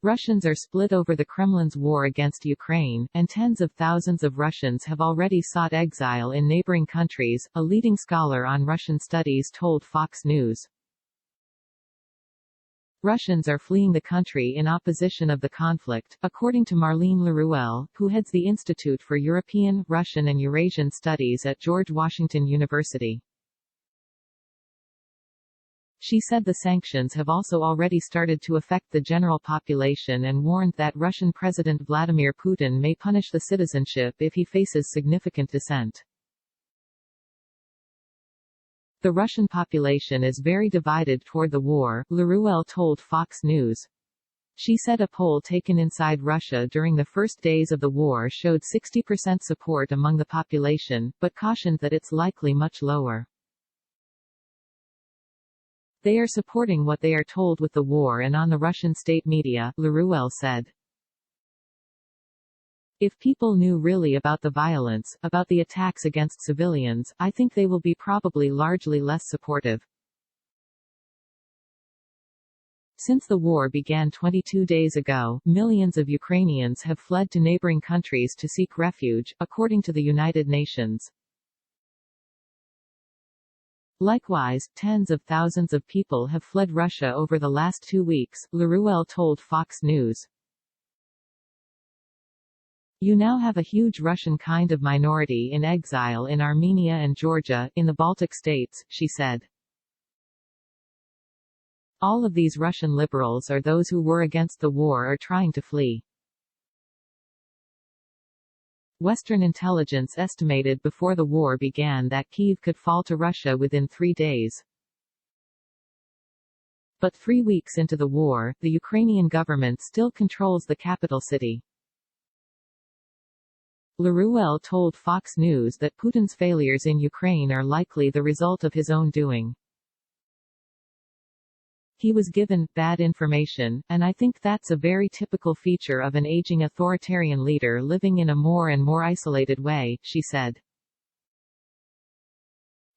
Russians are split over the Kremlin's war against Ukraine, and tens of thousands of Russians have already sought exile in neighboring countries, a leading scholar on Russian studies told Fox News. Russians are fleeing the country in opposition of the conflict, according to Marlene Laruelle, who heads the Institute for European, Russian and Eurasian Studies at George Washington University. She said the sanctions have also already started to affect the general population and warned that Russian President Vladimir Putin may punish the citizenship if he faces significant dissent. The Russian population is very divided toward the war, Laruelle told Fox News. She said a poll taken inside Russia during the first days of the war showed 60% support among the population, but cautioned that it's likely much lower. They are supporting what they are told with the war and on the Russian state media, Laruelle said. If people knew really about the violence, about the attacks against civilians, I think they will be probably largely less supportive. Since the war began 22 days ago, millions of Ukrainians have fled to neighboring countries to seek refuge, according to the United Nations. Likewise, tens of thousands of people have fled Russia over the last 2 weeks, Laruelle told Fox News. You now have a huge Russian kind of minority in exile in Armenia and Georgia, in the Baltic states, she said. All of these Russian liberals are those who were against the war or trying to flee. Western intelligence estimated before the war began that Kyiv could fall to Russia within 3 days. But 3 weeks into the war, the Ukrainian government still controls the capital city. Laruelle told Fox News that Putin's failures in Ukraine are likely the result of his own doing. He was given bad information, and I think that's a very typical feature of an aging authoritarian leader living in a more and more isolated way, she said.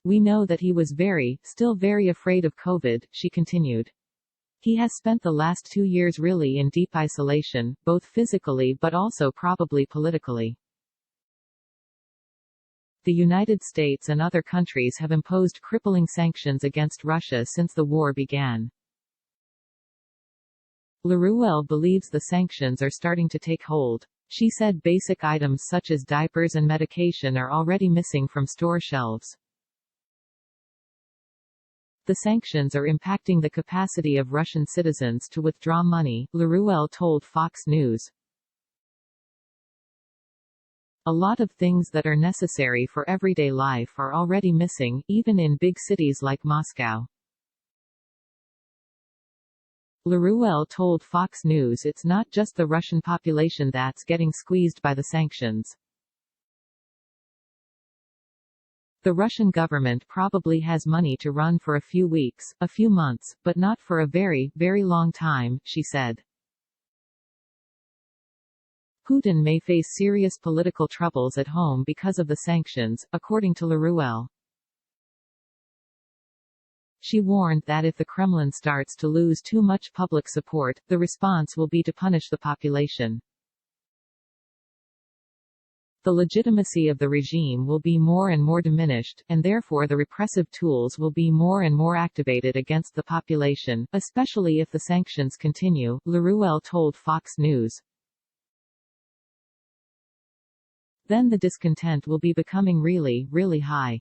We know that he was still very afraid of COVID, she continued. He has spent the last 2 years really in deep isolation, both physically but also probably politically. The United States and other countries have imposed crippling sanctions against Russia since the war began. Laruelle believes the sanctions are starting to take hold. She said basic items such as diapers and medication are already missing from store shelves. The sanctions are impacting the capacity of Russian citizens to withdraw money, Laruelle told Fox News. A lot of things that are necessary for everyday life are already missing, even in big cities like Moscow. Laruelle told Fox News it's not just the Russian population that's getting squeezed by the sanctions. The Russian government probably has money to run for a few weeks, a few months, but not for a very, very long time, she said. Putin may face serious political troubles at home because of the sanctions, according to Laruelle. She warned that if the Kremlin starts to lose too much public support, the response will be to punish the population. The legitimacy of the regime will be more and more diminished, and therefore the repressive tools will be more and more activated against the population, especially if the sanctions continue, Laruelle told Fox News. Then the discontent will be becoming really, really high.